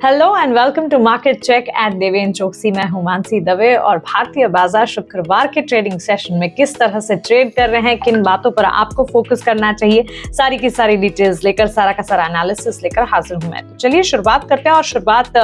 Hello and welcome to market check at Deven Choksey. मैं हूं मानसी दवे और भारतीय बाजार शुक्रवार के ट्रेडिंग सेशन में किस तरह से ट्रेड कर रहे हैं, किन बातों पर आपको फोकस करना चाहिए, सारी की सारी डिटेल्स लेकर सारा का सारा एनालिसिस लेकर हाजिर हूं मैं। तो चलिए शुरुआत करते हैं और शुरुआत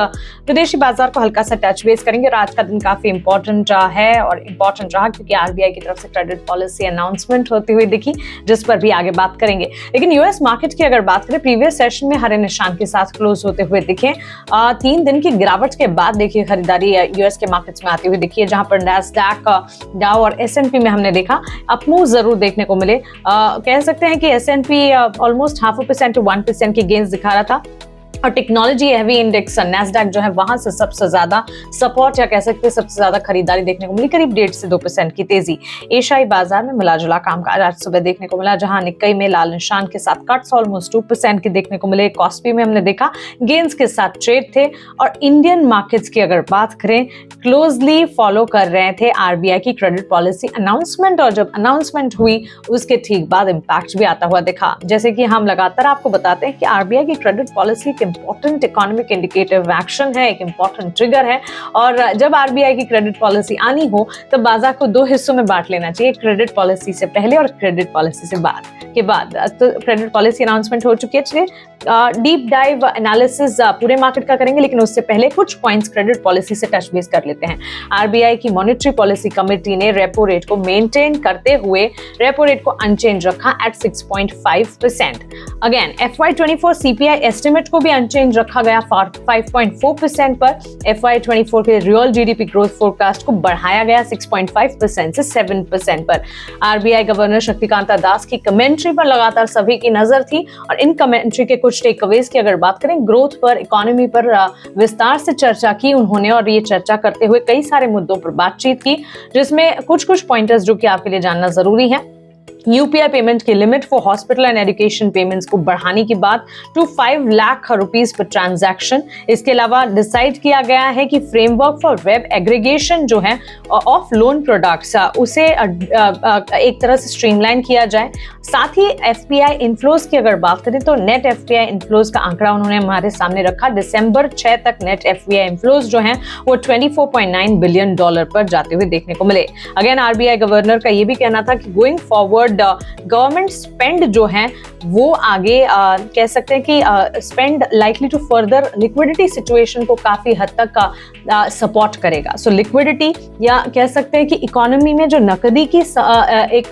विदेशी बाजार को हल्का सा टच बेस करेंगे। और आज का दिन काफी इंपॉर्टेंट है और इंपॉर्टेंट रहा क्योंकि आरबीआई की तरफ से क्रेडिट पॉलिसी अनाउंसमेंट होती हुई दिखी, जिस पर भी आगे बात करेंगे। लेकिन यूएस मार्केट की अगर बात करें, प्रीवियस सेशन में हरे निशान के साथ क्लोज होते हुए दिखे। 3 दिन की गिरावट के बाद देखिए खरीदारी यूएस के मार्केट्स में आती हुई दिखी है, जहां पर नैस्डैक, डाउ और एसएनपी में हमने देखा अपमूव जरूर देखने को मिले। कह सकते हैं कि एसएनपी ऑलमोस्ट 0.5% to 1% की गेंस दिखा रहा था और टेक्नोलॉजी हैवी इंडेक्स नैस्डैक जो है वहां से सबसे ज्यादा सपोर्ट या कह सकते हैं सबसे ज्यादा खरीदारी देखने को मिली, करीब 1.5 से 2% की तेजी। एशियाई बाजार में मिलाजुला कामकाज आज सुबह देखने को मिला, जहां निक्केई में लाल निशान के साथ कट्स ऑलमोस्ट 2% की देखने को मिले। कॉस्पी में हमने देखा गेंस के साथ ट्रेड थे। और इंडियन मार्केट्स की अगर बात करें, क्लोजली फॉलो कर रहे थे आरबीआई की क्रेडिट पॉलिसी अनाउंसमेंट, और जब अनाउंसमेंट हुई उसके ठीक बाद इंपैक्ट भी आता हुआ दिखा। जैसे कि हम लगातार आपको बताते हैं कि आरबीआई की credit policy important economic indicative action है, एक इंपॉर्टेंट ट्रिगर है। और जब आरबीआई की क्रेडिट पॉलिसी आनी हो तो बाजार को 2 हिस्सों में बांट लेना चाहिए, क्रेडिट पॉलिसी से पहले और क्रेडिट पॉलिसी से बाद के बाद। तो क्रेडिट पॉलिसी अनाउंसमेंट हो चुकी है, चलिए डीप डाइव एनालिसिस पूरे मार्केट का करेंगे, लेकिन उससे पहले कुछ पॉइंट्स क्रेडिट पॉलिसी से टच बेस कर लेते हैं। आरबीआई की मॉनेटरी पॉलिसी कमेटी ने रेपो रेट को मेंटेन करते हुए रेपो रेट को अनचेंज रखा at 6.5%। Again FY24 CPI estimate को भी अनचेंज रखा गया 5.4% पर। FY24 के रियल जीडीपी ग्रोथ फोरकास्ट को बढ़ाया गया 6.5% से 7% पर। आरबीआई गवर्नर शक्तिकांता दास की कमेंट्री पर लगातार सभी की नजर थी और इन कमेंट्री के कुछ टेकअवेज की अगर बात करें, ग्रोथ पर, इकोनॉमी पर विस्तार से चर्चा की उन्होंने। और ये चर्चा करते हुए कई सारे मुद्दों पर बातचीत की, जिसमें कुछ पॉइंटर्स जो कि आपके लिए जानना जरूरी है। यूपीआई पेमेंट की limit for hospital and education payments को बढ़ाने की बात टू 5 लाख रुपीस पर ट्रांजैक्शन। इसके अलावा डिसाइड किया गया है कि फ्रेमवर्क फॉर वेब एग्रीगेशन जो है ऑफ लोन प्रोडक्ट्स उसे एक तरह से स्ट्रीमलाइन किया जाए। साथ ही एफपीआई इनफ्लोज की अगर बात करें तो नेट एफपीआई इनफ्लोज का आंकड़ा उन्होंने हमारे सामने रखा। दिसंबर 6 तक नेट एफपीआई इनफ्लोज जो है वो $24.9 बिलियन पर जाते हुए देखने को मिले। अगेन आरबीआई गवर्नर का ये भी कहना था कि गोइंग फॉरवर्ड गवर्नमेंट स्पेंड जो है वो आगे कह सकते हैं कि spend likely to further liquidity situation को काफी हद तक सपोर्ट करेगा। सो लिक्विडिटी या कह सकते हैं कि इकोनॉमी में जो नकदी की एक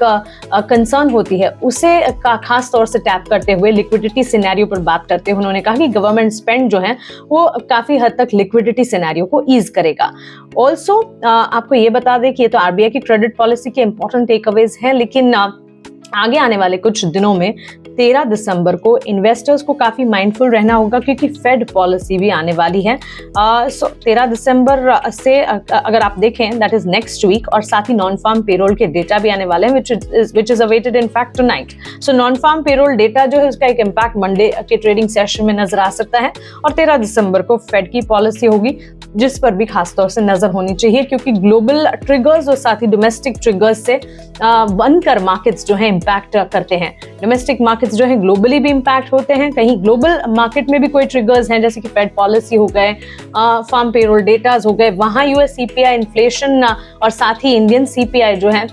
कंसर्न होती है उसे खास तौर से टैप करते हुए लिक्विडिटी सिनेरियो पर बात करते हुए उन्होंने कहा कि गवर्नमेंट स्पेंड जो है वो काफी हद तक लिक्विडिटी सिनेरियो को ईज करेगा। ऑल्सो आपको ये बता दें कि ये तो आरबीआई की क्रेडिट पॉलिसी के इंपॉर्टेंट टेकअवेज है, लेकिन आगे आने वाले कुछ दिनों में 13 दिसंबर को इन्वेस्टर्स को काफी माइंडफुल रहना होगा क्योंकि फेड पॉलिसी भी आने वाली है। सो 13 दिसंबर से अगर आप देखें दैट इज नेक्स्ट वीक, और साथ ही नॉन फार्म पेरोल के डेटा भी आने वाले हैं which is awaited in fact tonight. So non farm payroll data जो है उसका एक इम्पैक्ट मंडे के ट्रेडिंग सेशन में नजर आ सकता है। और 13 दिसंबर को फेड की पॉलिसी होगी जिस पर भी खासतौर से नजर होनी चाहिए, क्योंकि ग्लोबल ट्रिगर्स और साथ ही डोमेस्टिक ट्रिगर्स से बनकर मार्केट्स जो है इम्पैक्ट करते हैं। डोमेस्टिक मार्केट्स जो है ग्लोबली भी इम्पैक्ट होते हैं, कहीं ग्लोबल मार्केट में भी कोई ट्रिगर्स हैं जैसे कि फेड पॉलिसी हो गए, फार्म पेरोल डेटाज हो गए, वहां यूएस सीपीआई इन्फ्लेशन और साथ ही इंडियन सीपीआई जो है,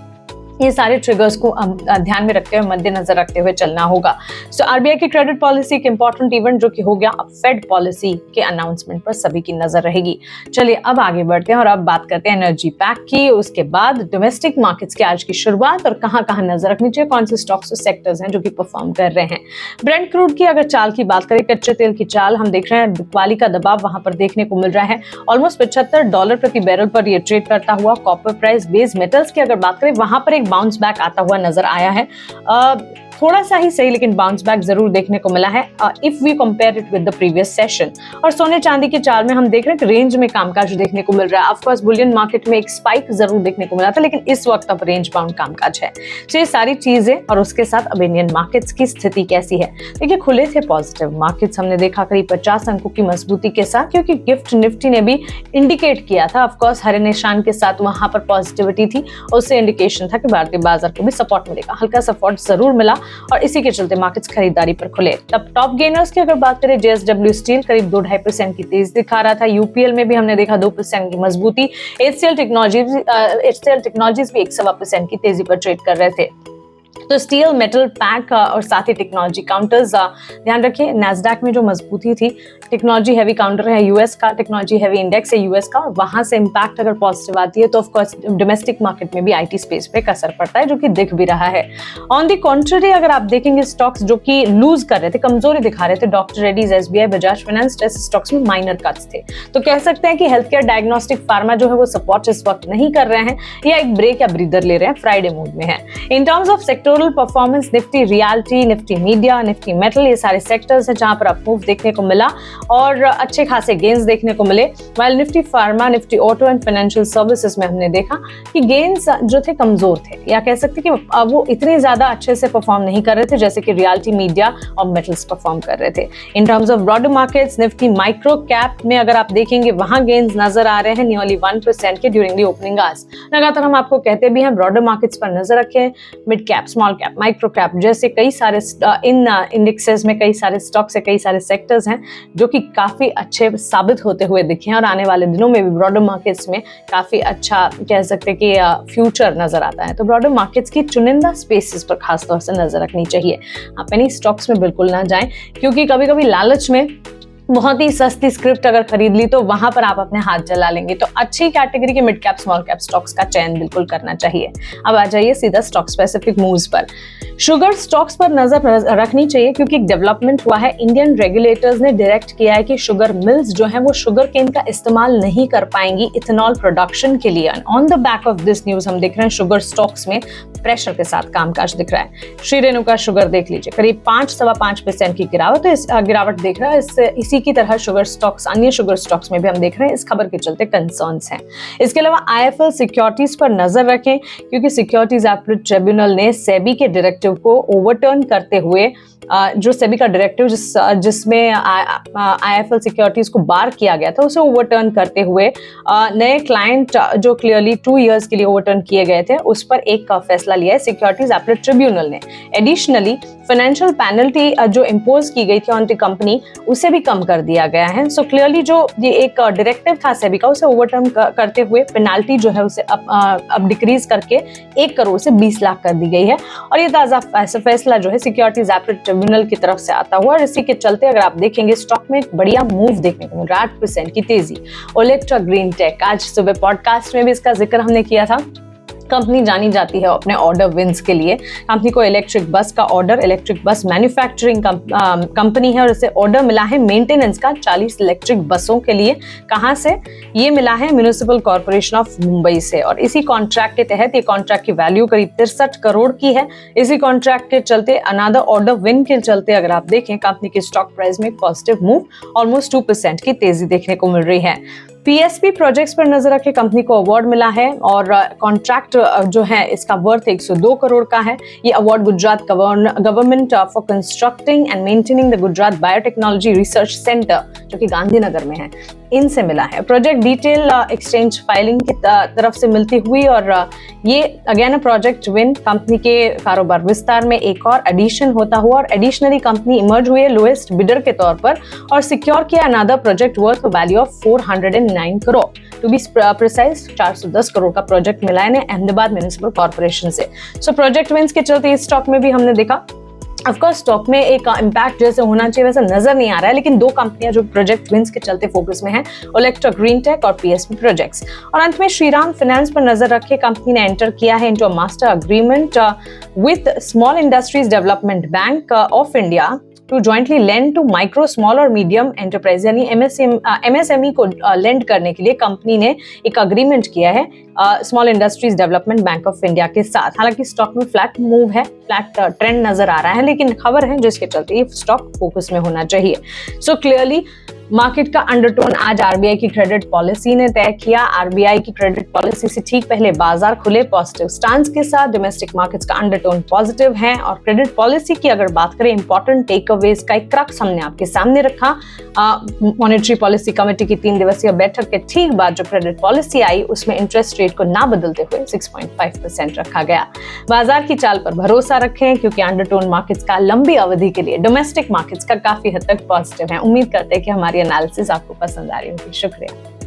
ये सारे ट्रिगर्स को ध्यान में रखते हुए, मद्देनजर रखते हुए चलना होगा। सो आरबीआई की क्रेडिट पॉलिसी एक इंपॉर्टेंट इवेंट जो कि हो गया, अब फेड पॉलिसी के अनाउंसमेंट पर सभी की नजर रहेगी। चलिए अब आगे बढ़ते हैं और अब बात करते हैं एनर्जी पैक की, उसके बाद डोमेस्टिक मार्केट्स की आज की शुरुआत और कहां नजर रखनी चाहिए, कौन से स्टॉक्स और सेक्टर्स हैं जो कि परफॉर्म कर रहे हैं। ब्रेंट क्रूड की अगर चाल की बात करें, कच्चे तेल की चाल हम देख रहे हैं, बिकवाली का दबाव वहां पर देखने को मिल रहा है। ऑलमोस्ट $75 प्रति बैरल पर यह ट्रेड करता हुआ। कॉपर प्राइस, बेस मेटल्स की अगर बात करें, वहां पर एक बाउंस बैक आता हुआ नजर आया है। थोड़ा सा ही सही लेकिन बाउंस बैक जरूर देखने को मिला है if we compare it with the previous session. और सोने चांदी की चाल में हम देख रहे हैं कि रेंज में कामकाज देखने को मिल रहा है। ऑफ कोर्स बुलियन मार्केट में एक स्पाइक जरूर देखने को मिला था, लेकिन इस वक्त अब रेंज बाउंड कामकाज है। तो ये सारी चीजें और उसके साथ अब इंडियन मार्केट्स की स्थिति कैसी है, देखिए खुले थे पॉजिटिव मार्केट्स, हमने देखा करीब 50 अंकों की मजबूती के साथ, क्योंकि गिफ्ट निफ्टी ने भी इंडिकेट किया था, ऑफ कोर्स हरे निशान के साथ वहां पर पॉजिटिविटी थी, उससे इंडिकेशन था कि भारतीय बाजार को भी सपोर्ट मिलेगा। हल्का सपोर्ट जरूर मिला और इसी के चलते मार्केट्स खरीदारी पर खुले। तब टॉप गेनर्स की अगर बात करें, JSW स्टील करीब 2-2.5% की तेज दिखा रहा था। यूपीएल में भी हमने देखा 2% की मजबूती। HCL टेक्नोलॉजीज भी 1.25% की तेजी पर ट्रेड कर रहे थे। तो स्टील, मेटल, पैक और साथ ही टेक्नोलॉजी काउंटर्स ध्यान रखिए। नैस्डैक में जो मजबूती थी, टेक्नोलॉजी हैवी काउंटर है यूएस का, टेक्नोलॉजी हैवी इंडेक्स है यूएस का, और वहां से इंपैक्ट अगर पॉजिटिव आती है तो ऑफकोर्स डोमेस्टिक मार्केट में भी आईटी स्पेस पे असर पड़ता है, जो कि दिख भी रहा है। ऑन द कॉन्ट्ररी अगर आप देखेंगे स्टॉक्स जो कि लूज कर रहे थे, कमजोरी दिखा रहे थे, doctor Reddy's, SBI, Bajaj finance जैसे स्टॉक्स में माइनर कट्स थे। तो कह सकते हैं कि हेल्थ केयर, डायग्नोस्टिक, फार्मा जो है वो सपोर्ट इस वक्त नहीं कर रहे हैं, या एक ब्रेक या ब्रीदर ले रहे हैं, फ्राइडे मूड में है। In terms of sectoral performance, Nifty reality, Nifty media, Nifty metal, ये सारे सेक्टर्स हैं जहां पर अप मूव देखने को मिला और अच्छे खासे गेन्स देखने को मिले। While Nifty pharma, Nifty auto and financial services में हमने देखा कि गेन्स जो थे कमजोर थे, या कह सकते कि वो इतने ज्यादा अच्छे से परफॉर्म नहीं कर रहे थे जैसे कि रियलिटी, मीडिया और मेटल्स परफॉर्म कर रहे थे। In terms of broader markets, Nifty micro cap में अगर आप देखेंगे वहां गेन्स नजर आ रहे हैं नियरली 1% के ड्यूरिंग द ओपनिंग आवर्स। लगातार हम आपको कहते भी हैं ब्रॉडर मार्केट्स पर नजर रखें, mid cap, small cap, micro cap जैसे कई सारे इन इंडेक्सेस में कई सारे स्टॉक्स है, कई सारे सेक्टर्स हैं जो कि काफी अच्छे साबित होते हुए दिखे हैं, और आने वाले दिनों में भी ब्रॉडर मार्केट्स में काफी अच्छा कह सकते हैं कि फ्यूचर नजर आता है। तो ब्रॉडर मार्केट्स की चुनिंदा स्पेसेस पर खासतौर से नजर रखनी चाहिए। आप एनी स्टॉक्स में बिल्कुल ना जाएं, क्योंकि कभी कभी लालच में बहुत ही सस्ती स्क्रिप्ट अगर खरीद ली तो वहां पर आप अपने हाथ जला लेंगे। तो अच्छी कैटेगरी के mid cap, small cap stocks का चयन बिल्कुल करना चाहिए। अब आ जाइए सीधा स्टॉक स्पेसिफिक मूव्स पर। शुगर स्टॉक्स पर नजर रखनी चाहिए, क्योंकि एक डेवलपमेंट हुआ है। इंडियन रेगुलेटर्स ने डायरेक्ट किया है कि शुगर मिल्स जो है वो शुगर केन का इस्तेमाल नहीं कर पाएंगी इथेनॉल प्रोडक्शन के लिए। On the back of this news हम देख रहे हैं शुगर स्टॉक्स में प्रेशर के साथ कामकाज दिख रहा है। श्री रेणुका शुगर देख लीजिए, करीब 5-5.25% की गिरावट, तो इस गिरावट देख रहा है। इसी की तरह शुगर स्टॉक्स, अन्य शुगर स्टॉक्स में भी हम देख रहे हैं इस खबर के चलते कंसर्न्स हैं। इसके अलावा IIFL सिक्योरिटीज पर नजर रखें, क्योंकि सिक्योरिटीज एपीलेट ट्रिब्यूनल ने सेबी के डायरेक्टिव को ओवरटर्न करते हुए, जो सेबी का डायरेक्टिव जिसमें IIFL सिक्योरिटीज को बार किया गया था, उसे ओवरटर्न करते हुए नए क्लाइंट जो क्लियरली 2 इयर्स के लिए ओवरटर्न किए गए थे, उस पर एक फैसला लिया है सिक्योरिटीज एपीलेट ट्रिब्यूनल ने। एडिशनली फाइनेंशियल पेनल्टी जो इम्पोज की गई थी ऑन द कंपनी, उसे भी कम कर दिया गया है। सो क्लियरली जो ये एक डायरेक्टिव था सेबी का, उसे ओवरटर्न करते हुए पेनाल्टी जो है उसे अब डिक्रीज करके 1 करोड़ से 20 लाख कर दी गई है। और ये ताजा फैसला जो है सिक्योरिटीज एपीलेट ट्रिब्यूनल की तरफ से आता हुआ, और इसी के चलते अगर आप देखेंगे स्टॉक में एक बढ़िया मूव देखने को मिल रहा है, 8% की तेजी। ओलेक्ट्रा ग्रीन टेक, आज सुबह पॉडकास्ट में भी इसका जिक्र हमने किया था। कंपनी जानी जाती है अपने ऑर्डर विंस के लिए। कंपनी को इलेक्ट्रिक बस का order, electric bus manufacturing company है, और इसे ऑर्डर मिला है मेंटेनेंस का 40 इलेक्ट्रिक बसों के लिए। कहां से ये मिला है? म्युनिसिपल कॉर्पोरेशन ऑफ मुंबई से। और इसी कॉन्ट्रैक्ट के तहत, ये कॉन्ट्रैक्ट की वैल्यू करीब 63 करोड़ की है। इसी कॉन्ट्रैक्ट के चलते, अनदर ऑर्डर विन के चलते अगर आप देखें, कंपनी की स्टॉक प्राइस में पॉजिटिव मूव, ऑलमोस्ट 2% की तेजी देखने को मिल रही है। PSP प्रोजेक्ट्स पर नजर रखें, कंपनी को अवार्ड मिला है, और कॉन्ट्रैक्ट जो है इसका वर्थ 102 करोड़ का है। ये award Gujarat government for constructing and maintaining the Gujarat biotechnology research centre, जो कि गांधीनगर में है, इनसे मिला है। प्रोजेक्ट डिटेल एक्सचेंज फाइलिंग की तरफ से मिलती हुई, और ये अगेन प्रोजेक्ट विन, कंपनी के कारोबार विस्तार में एक और एडिशन होता हुआ, और एडिशनली कंपनी इमर्ज हुई है लोएस्ट बिडर के तौर पर, और सिक्योर किया another project worth value of 409 crore, to be precise 410 crore का प्रोजेक्ट मिला है अहमदाबाद म्युनिसिपल कॉर्पोरेशन से। सो प्रोजेक्ट विन्स के चलते इस स्टॉक में भी हमने देखा, ऑफकोर्स स्टॉक में एक इम्पैक्ट जैसे होना चाहिए वैसा नजर नहीं आ रहा है, लेकिन 2 कंपनियां जो प्रोजेक्ट विन्स के चलते फोकस में हैं, ओलेक्ट्रा ग्रीन टेक और PSP प्रोजेक्ट्स। और अंत में श्रीराम फाइनेंस पर नजर रखे, कंपनी ने एंटर किया है into a master agreement with small industries development bank of India to jointly lend to micro, small और मीडियम एंटरप्राइज, यानी MSME को लेंड करने के लिए कंपनी ने एक अग्रीमेंट किया है small industries development bank of India के साथ। हालांकि स्टॉक में फ्लैट मूव है, फ्लैट ट्रेंड नजर आ रहा है, लेकिन खबर है जिसके चलते ये स्टॉक फोकस में होना चाहिए। सो क्लियरली मार्केट का अंडरटोन आज RBI की क्रेडिट पॉलिसी ने तय किया। RBI की क्रेडिट पॉलिसी से ठीक पहले बाजार खुले पॉजिटिव स्टांस के साथ, डोमेस्टिक मार्केट्स का अंडरटोन पॉजिटिव है। और क्रेडिट पॉलिसी की अगर बात करें, इंपॉर्टेंट टेकअवेज का एक क्रक्स हमने आपके सामने रखा। मॉनेटरी पॉलिसी कमेटी की 3 दिवसीय बैठक के ठीक बाद जो क्रेडिट पॉलिसी आई, उसमें इंटरेस्ट रेट को ना बदलते हुए 6.5% रखा गया। बाजार की चाल पर भरोसा रखें, क्योंकि अंडरटोन मार्केट्स का लंबी अवधि के लिए डोमेस्टिक मार्केट्स का काफी हद तक पॉजिटिव है। उम्मीद करते हैं कि हमारी एनालिसिस आपको पसंद आ रही होगी। शुक्रिया।